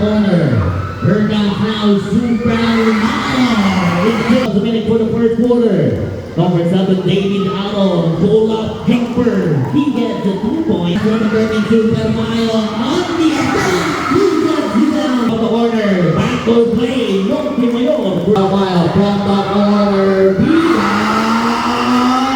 Corner. Here comes now Super Maya. It's a minute for the first quarter. Number 7, David Allen, pull-up jumper. He gets a 2 points. Running Super Maya on the attack. He gets it down from the corner. Backdoor play. No Kimayon. Maya from the corner.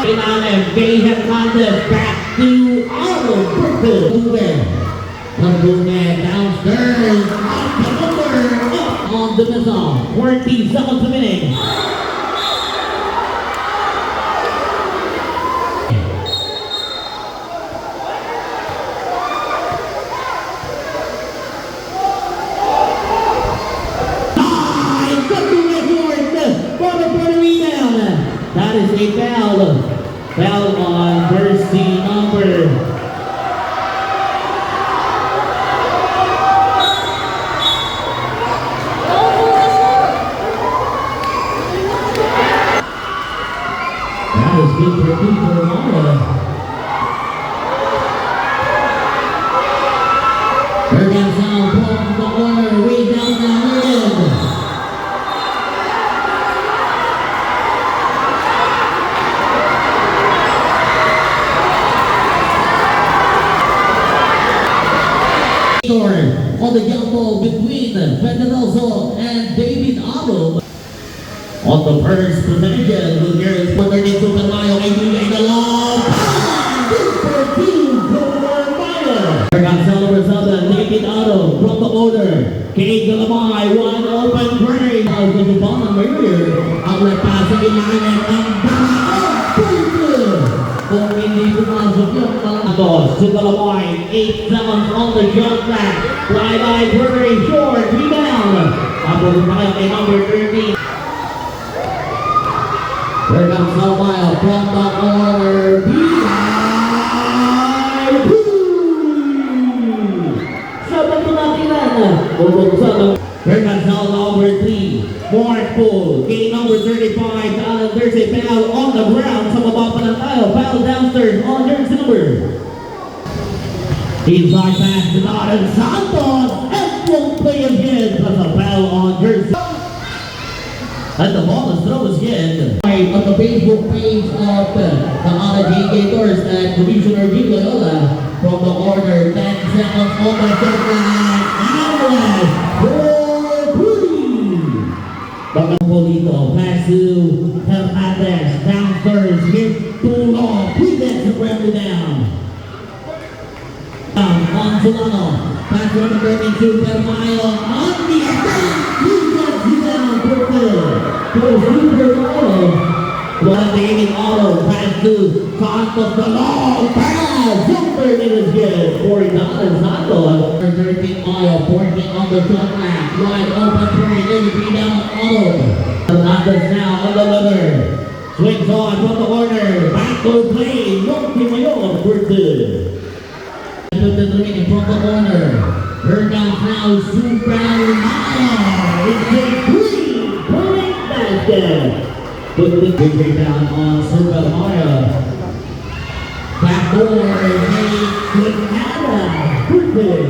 Pinalem. Gay Hernandez back to Allen. Purple. Pagdungan downstairs. On the number. Up on the missile. 14 seconds a minute. That is a foul. Foul on jersey number. That is good for Cooper Maya. Here comes now from the corner, way down the middle. On the jump between Pedroso and David Abo. On the first possession, Gutierrez underneath Super Mayo, in the long super team for Mayo. Here comes Oliver Southern, David Otto from the border. Kate Galamay, one open break. Out to the bottom earlier. Outlet pass in line and kung hindi pumasok yung Malantos to Galamay, 8 seconds on the shot clock. Fly very short, rebound. Tapos na kayo kay number 13. Here comes Salmayo from the corner. Sabat ko natin yan. Here comes Sal number 3. Mournful. Game number 35. There's a foul on the ground. Sa baba pa lang tayo. Foul downstairs on jersey number. Inside pass to Don Santos. And won't play again. Plus a foul on jersey. And the ball is thrown again. On the Facebook page of the Ala Gators and Commissioner G. Loyola from the corner. 10 seconds on the third line. Alvarez. Polito, pass to Hernandez, downstairs, hit too long, he gets the rally down. On Solano, pass to Super Mayo, on the attack, he gets it down, to Super Mayo. One David Otto, pass to Santos, the long pass, Super is good, $40 Santos. 13 Mayo, 14 on the shot rack, wide open three, David rebound Otto. Hernandez now on the leather. Swings on from the corner. Backdoor play. No Kimayon for good. From the corner. Here comes now Super Maya. It's a three-point basket. Put the big down on Super Maya. Backdoor made Canada. Good.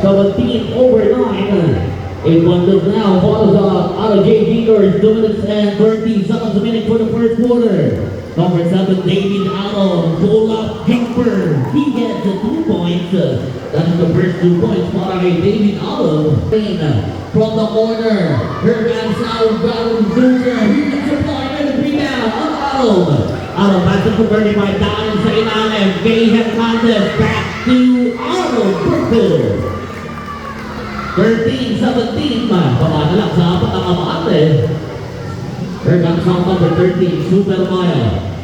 17 over 9. 8 wonders now, follows out of J. Gators, 2 minutes and 30 seconds a minute for the first quarter. Number 7, David Allen, pull-up jumper. He gets 2 points. That is the first 2 points by David Allen. From the corner, here comes now Gavin Zucker. He gets a point and a rebound on Allen. Allen pass it converted by Don sa ilalim. Gay Hernandez back to Allen. Purple. 13-17 pamana lang sa apat ang amate. Here comes on number 13, Super Maya.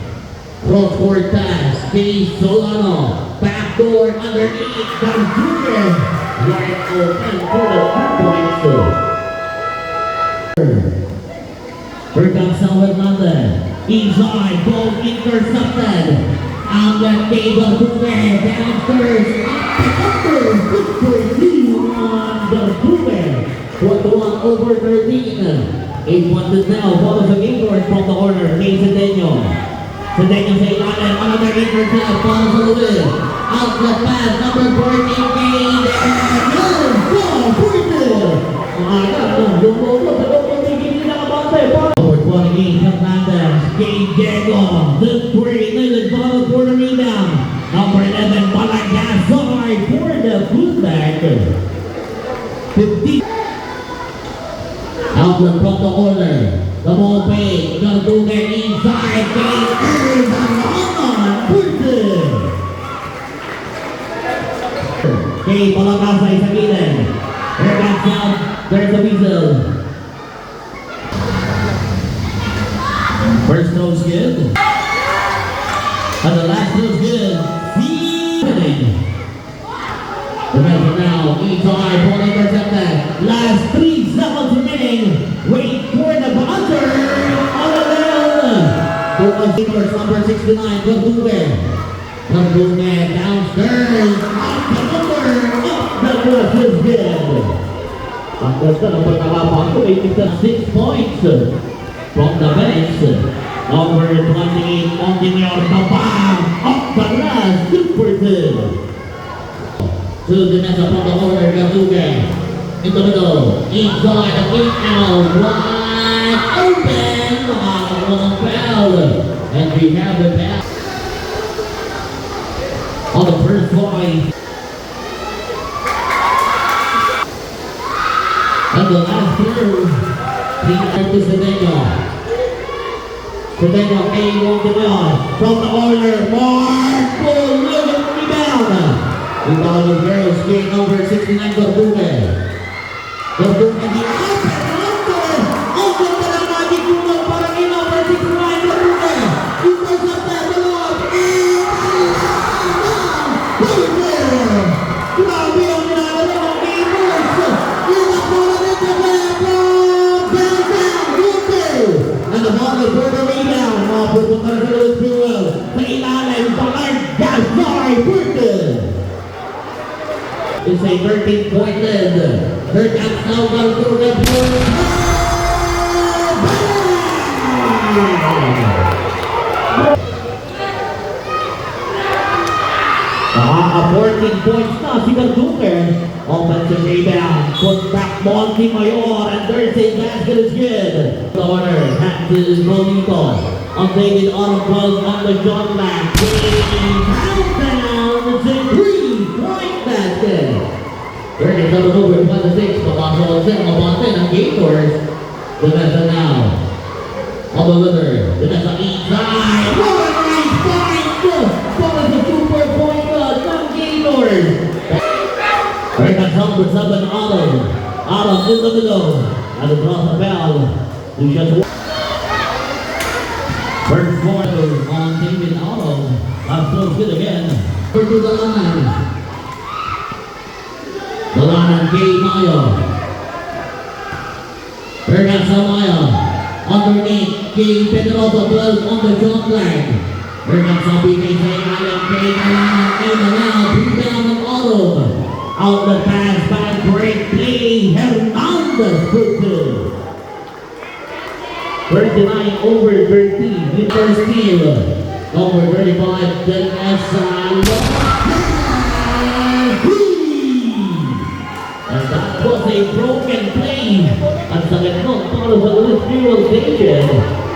Cross-court pass, Case Solano. Backdoor underneath, Garzuker. Right open for the 3 points. Here comes Sal Hernandez. Inside, ball intercepted. Outlet Gabriel Gutierrez downstairs. Up the upper, good for you on the Gutierrez. 1-1 over 13. 8 points now. Follows the Gators from the corner. Case Cedeño. Cedeño sa ilalim. Another intercept. Follows the lid. Outlet pass, number 14, gained, and good ball, Porter. Yung logo sa loob ng tigil nila kabante. Number 28, Hernandez, gained Diego. The three, Nilid ball for the rebound. Number 11, Malagasy for the fullback. 15. Outlet from the corner. The ball fake, Garduga inside, gained, on Porter. Okay, Malagasy sa gilid. Here comes out, there's the whistle. First throw is good. And the last throw is good. The measure now, inside, ball intercepted. Last 3 seconds remaining. Wait for the buzzer. On the bell. Focus Steelers, number 69, Garduga. Garduga downstairs. Up the number. Up the course is good. Ang ganda ng pagkakapang ko, 86 points from the bench. Number 28, Montemor, the bomb. Up the last, super good. To the net from the corner, Garduga. In the middle, inside, the kick out, wide open. On foul. And we have the pass. On the first point. And the last throw, to Cedeno. Cedeno came on the ball from the corner. Mark full living rebound. Rebound was very skate number 69, Garduga. Garduga the open para magic tulong para kay number 69, Garduga. Intercept that ball. Grabe ang nilalaro ng Gamers. And the ball is for the rebound. Pupunta na sa Louis Fuel. Sa ilalim, Malagasy Porter. It's a 13-point lead. Third out now, Garduga for a 14 points na si Garduga. Offensive rebound. Put back Montemayor, and there's a basket is good. The corner, back to Bonito. On David Autumn on the John Mack. Countdown, it's a 3-point basket. 37 over 26. Papasok sa Mabante ng Gators. The Mesa now. On the liver. The Mesa inside. What a nice fight! That was a super point ng Gators. Right back home with Southern Autumn. Autumn in the middle. And across the bell. First quarter on David Autumn. Up close good again. To the line. The line on Gabe Mayo. Here comes Mayo. Underneath, Gabe Pedrosa 12 on the jump line. Here comes BKJ Island. Gabe Island in the now. 3 down on Autumn. Out the pass by great play. Hernandez put 39 over 13. The first steal. Number 35, Vanessa and that was a broken play. At sa gitnong para sa Louis Fuel Station.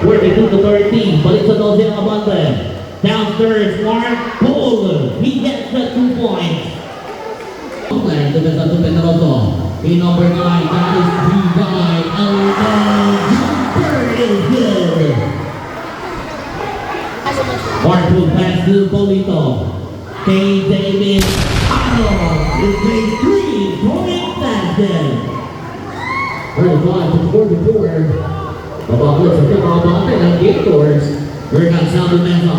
42-13. Balik sa 12 ang abante. Downstairs, Mark Cole. He gets the 2 points. And the Mesa to Pedroso. In number 9, that is 3 guy. And the jumper is good. Mark will pass to Bonito. K. David Arnold is a 3-point basket. 35 to 44. Babakot sa pagkakabate ng Gators. Here comes now the Mesa.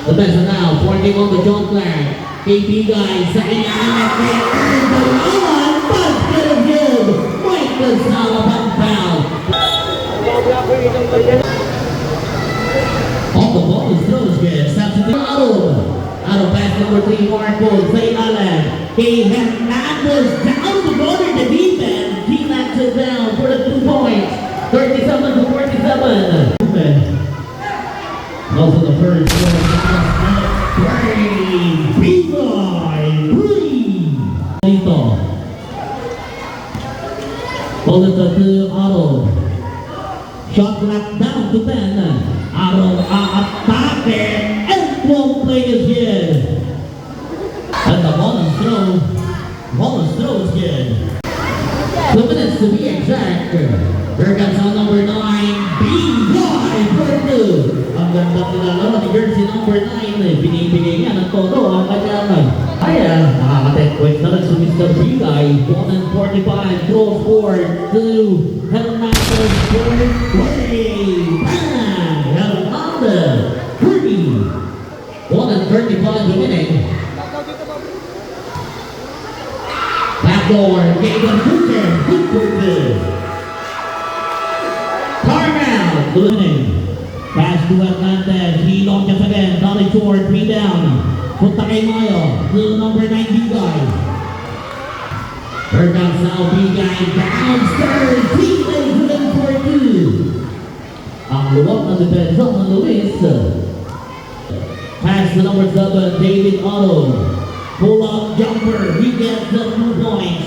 The Mesa now, pointing on the jump flag. KP guys, second out, they earn the one, basket is good. Mike Gonzalez foul. On the ball is throw is good. Snaps it to Out of pass number 3, Mark Bull, Zay Allen. K. Hernandez down to border the defense. He knocks it down for the 2 points. 37 to 47. Also the first score. Hold it to Otto. Shot clock down to 10. Otto attacking and won't play his kid. And the ball is thrown. Ball is thrown is good. 2 minutes to be exact. Here comes on number 9, B.Y. Porto. Ang ganda nilalaro ni jersey number 9. Binibigay niya ng todo ang kanyang kaya nakaka-10 points na rin si Mr. B.Y. 1:45 throw forward to Hernandez for 20. Bang! Hernandez 30. 1:35 remaining. Backdoor, Gabriel Hooker, good for good. Carmel, winning. Pass to Hernandez, he launches again, Dolly Short, 3 down. Punta kay Mayo, to number 9, B-Guy. Here comes now B-Guy, downstairs, he lays it in for 2. Ang luwag na depensa ng Luis. Pass to number 7, David Otto. Pull-up jumper, he gets the 2 points.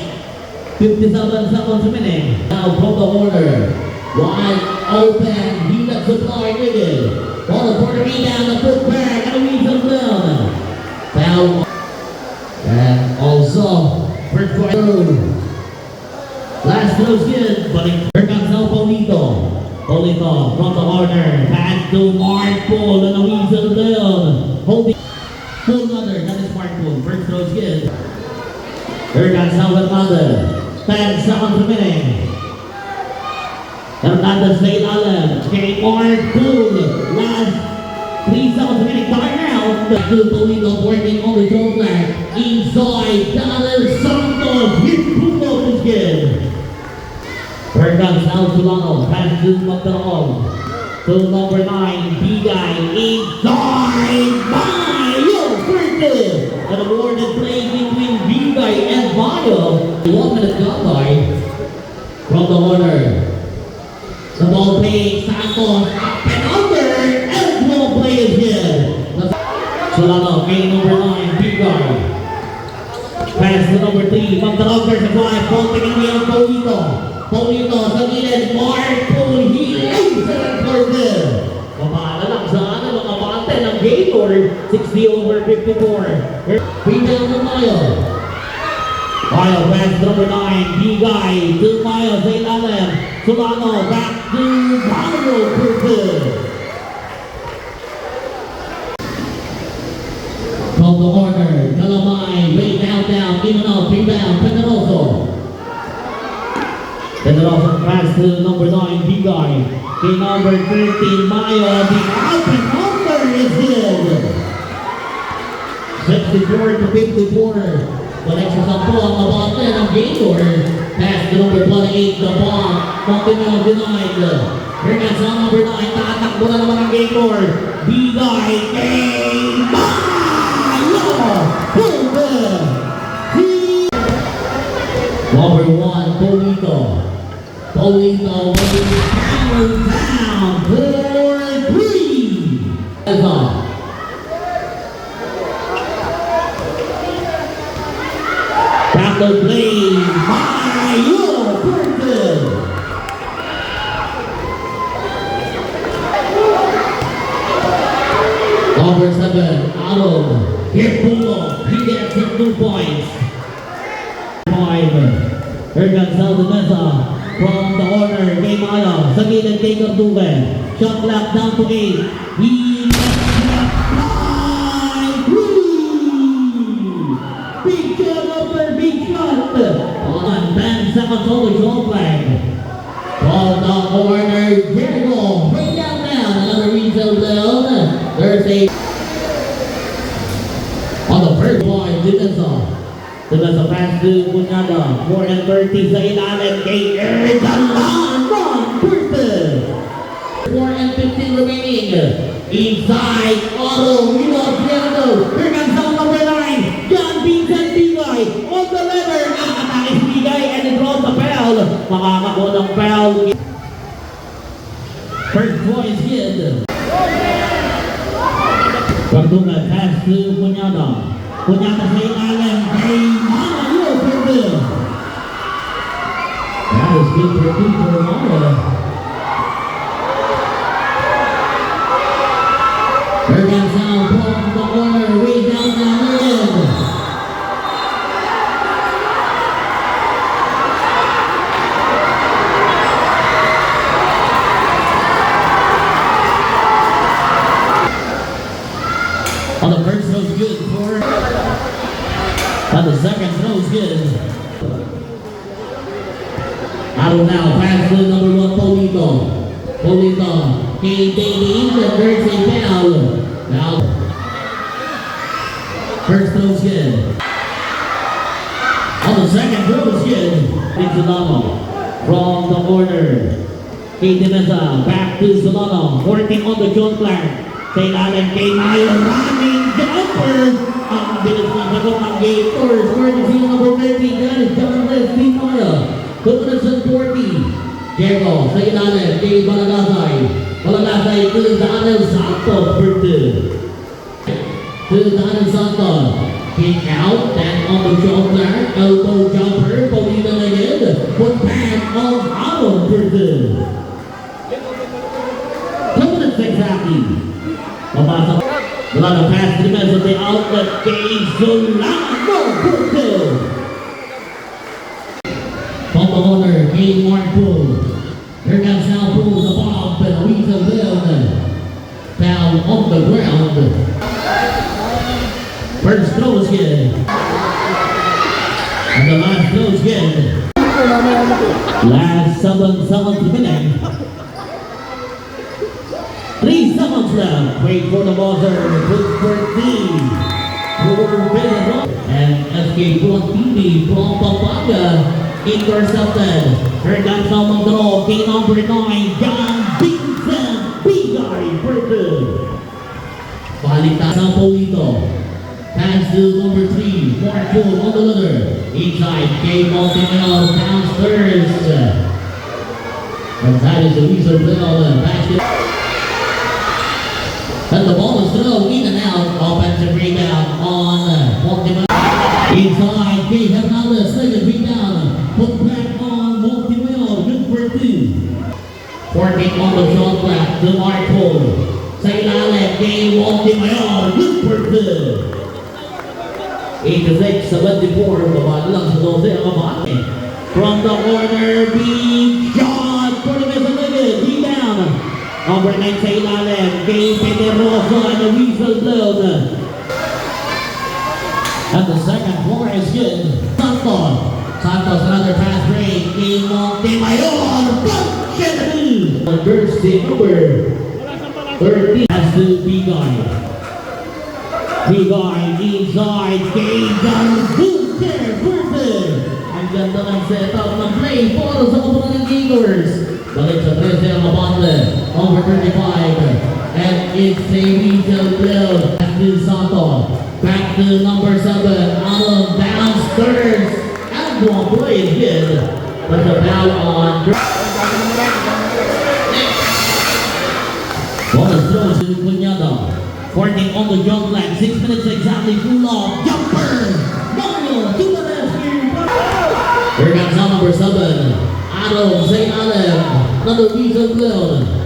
57 seconds remaining. Now from the order. Wide open, he lets the fly nigga. Ball for the rebound, the foot back, and the weasel down. Foul. And also, first quarter. Last throw's good, but here comes now Paulito. Paulito from the corner. Pass to Mark Paul, and the weasel down. Holding. Full mother, that is Mark Poole. First throw is good. Here comes Howard Mother. 10 seconds remaining. Hernandez late Allen. Okay, Mark Poole. Last 3 seconds remaining. Timeout. The two Polito working on the throw flag. Inside, Dallas Santos. His pull-up is good. Here comes now Solano. Pass to Magdalon. To number 9, B-Guy. Inside, Mayo. An awarded play between B-Guy and Mayo. 1 minute gone by from the corner. The ball playing Santos up and under, and ball play is here. Solano, kay number 9, B-Guy. Pass to number 3, Magdalon versus 5, ball taking away on Paulito. Paulito sa gilid, Mark Poole, he lays it for good. Pamana lang sa mga bante ng Gator, 60/54. Rebound to Mayo. Mayo, pass to number 9, B-Guy to Mayo, sa ilalim. Solano, back to Mayo for good. From the corner, Calamay, way down, Imanov, rebound, Pedroso. Pedroso pass to number 9, B-Guy. Kay number 13, Mayo, the out and under is good. 64/54. Connection sa po ang mabate ng Gator. Pass to number 28, the ball. Continue denied. Here comes ang number 9. Tatakbo na naman ang Gator. B-Guy kay Mayo. Number 1, Paulito. Paulito will be powered down for 3. That's all. Back to play, Mayo Porter. Number 7, Otto. Here Pulo, he gets the 2 points. 5. Here comes Aldemesa from the corner. Kay Mayo, sa gilid kay Carduque. Shot clock down to 8. He on 10 seconds on the draw flag. From the corner, Diego, bring down, another retail down. There's a on the first line, Dimesa pass to Cunyada, 4:30 sa ilalim kay Erdalan, run, perfect. 4:15 remaining. Inside, Otto, Rinaldo, here comes down number 9, John Vincent B-Guy, on the letter, nakatake si B-Guy and it draws the foul. Makakakuha ng foul. First point hit. Pagtunga, pass to Cunyada. Cunyada sa ilalim kay Mayo Perdue. That is Super Duper Mara. Here comes now from the corner, way down the end. On the first throw is good for. On the second throw is good. Out now, pass to number 1, Polito. Polito, K-Baby, the first and foul. Now, first throw is good. On the second throw is good. It's Solano from the corner. K-Demesa, back to Solano, working on the John Clark. Say natin kay Mayo, running jumper. Ang bilis na sagot ng game first. Courtesy number 13, that is John Leslie Mayo. 240. Diego, sa ilalim, kay Balagasay. Balagasay to Daniel Santos for 2. To Daniel Santos. Kick out, then on the John Clark. Elbow jumper, Paulina again. Put back on Allen for 2. 2 minutes exactly. Mabasa. Wala na pass to the middle of the outlet. Kay Solano for 2. From the corner, kay Mark Poole. Here comes now Poole, the ball, and Weasel Bill. Down on the ground. First throw is good. And the last throw is good. Last someone to finish. 3 seconds left. Wait for the buzzer. Good for D. And escape from TV from Pampanga. Intercepted. Here comes someone throw. Game number 9. John Vincent. Bigay for 2. Baliktad sa Polito. Pass to number 3. Mark Poole on the ladder. Inside. Game Baltimore downstairs. And that is the Weasel Bill basket. And the ball is thrown in and out. Offensive rebound on Baltimore. Inside, Kay Hernandez, second rebound. Put back on Baltimore. Good for 2. 14 on the shot clock to Mark Poole. Sa ilalim, Kay Baltimore. Good for 2. 86-74. Babaan lang sa 12 ang abate. From the corner, big shot for the Mesa rebound. Number 9 sa ilalim, kay Pederoso and the Weasel Blown. And the second floor is good. Santos. Santos another pass break. Kay Montemayor. First number 13 has to Bigay. Bigay inside. Kay John Booker. Perfect. Ang ganda ng setup ng play para sa mga ng Eagles. Balik sa 13 ang abante. Over 35, and it's a Weasel Bill. Back to Santos. Back to number 7, Allen downstairs. And one play is good. But the foul on. Bonus throw to Cunyada. 14 on the jump leg. 6 minutes exactly. Full off. Jumper. Mario to the left here. Here comes number 7. Adam, St. Allen. Another Weasel Bill.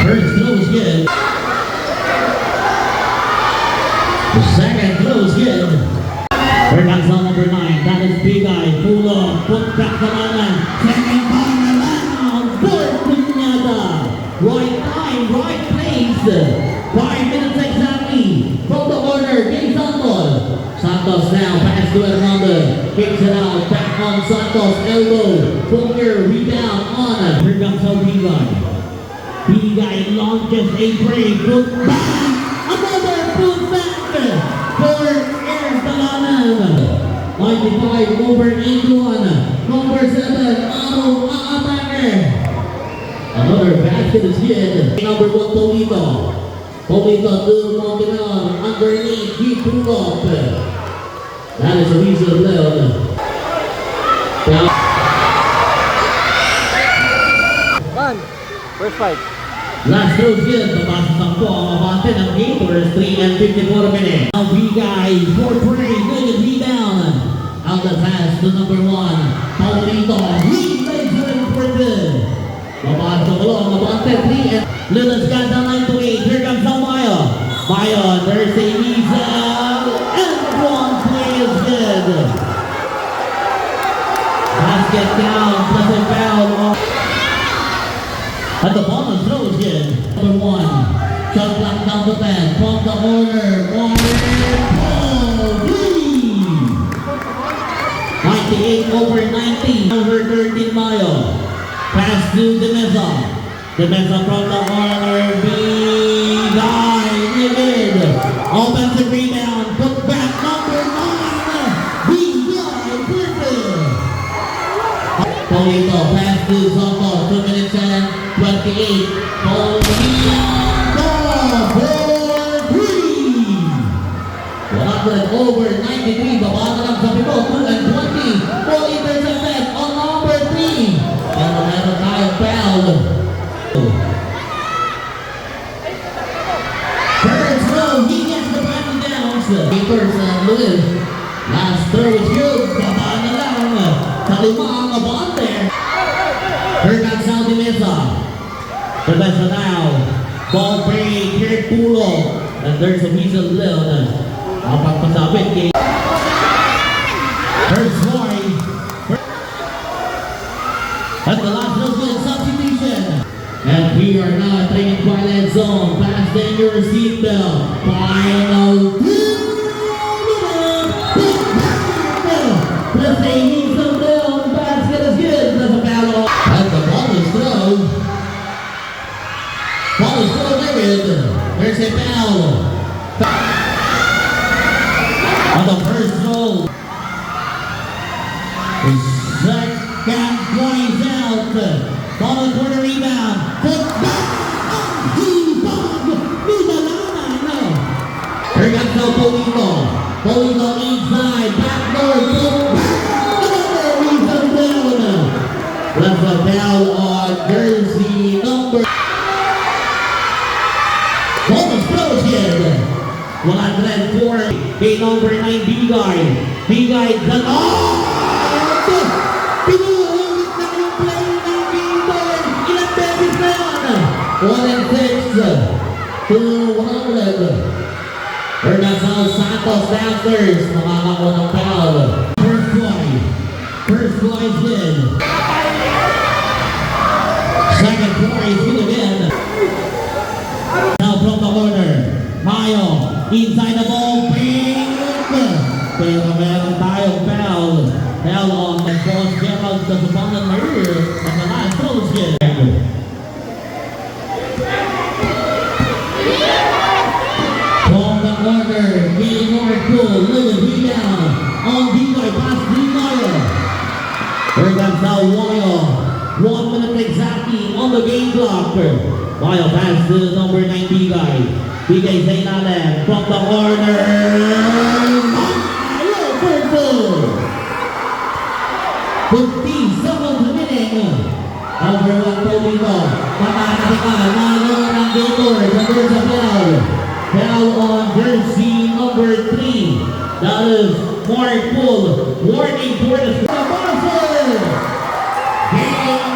First throw is good. The second throw is good. Here comes number 9. That is Bigay. Pull up. Put back the line. Second ball around. Fourth Cunyada. Right time, right place. 5 minutes exactly. From the corner, Kay Santos. Santos now. Pass to Hernandez. Kicks it out. Back on Santos. Elbow. Booker. Rebound on. Here comes Bigay. Bigay launches a break. Put back. Another put back for Air Talanan. 95 over 81. Number 7, Aro Aataker. Another basket is hit. Number 1, Polito. Polito to Montemel. Underneath, he pulled up. That is a Weasel Bill. First fight. Last throws good. Mabasa sampo ang abante ng Gators. 3 and 54 minutes. Now Bigay for three. Good rebound. Out the pass to number 1. Paulito. He lays it in for good. Mabasa ko lang. Mabasa 3 and Lilas got down 9 to 8. Here comes now Maya. Maya, there's a Lisa. And one play is good. Basket down, plus a foul. At the ball is thrown again. Number 1. Shot clock down to 10. From the corner. Warren Paul. 98 over 90. Over 13 Mayo. Pass to Demesa. Demesa from the corner. Big guy. David. Offensive rebound. Put back number 9. Big guy. Perfect. Paulito. Pass to Soto. 2 minutes and 28. Paulito. For 3. 100 over 93. Baba na lang sa pipo. 2 and 20. Full intercepted on number 3. Pero meron tayong foul. First row, he gets the body down. Papers and Lewis. Last throw is good. Baba na lang. Sa 5 ang abon there. Here comes Saudi Mesa. The best now. Ball break. Here Pulo. And there's a piece of Leon. Pagpasabit kay First scoring. At the last good substitution. And we are now entering in twilight zone. Pass dangerous seatbelt. Final. Let's say he's some Leon. Basket is good. There's a foul. And the ball is thrown. Ball is thrown David. There's a foul. On the first roll. The second points out. Ball in corner rebound. Put back. Here comes now Paulito. Paulito inside. Backdoor. That's a foul on jersey number. Ball is frozen. 104. Kay number 9, Bigay. Bigay, pinuhulit na yung play ng Bigay. Ilang beses na yan? 1 and 6 to 100. Ernazal Santos Dancers. Makakakuha ng foul. First play is good. Second play is good again. Now from the corner. Mayo. Inside the ball, pink! Pero meron tayong foul. Foul on the cross Gerald sa Supanan Maria at the last throws again. From the corner, getting more cool, Lewis rebound. On Bigay, pass to Mayo. Here comes now Mayo. 1 minute exactly on the game clock. Mayo pass to number 9 Bigay. Bigay sa ilalim from the corner. Mayo purple. 50 seconds remaining. Over 1 Paulito. Makakatikan. Malo ng Gator. There's a foul. Foul on jersey number 3. That is Mark Poole. Warning for the buzzer. Game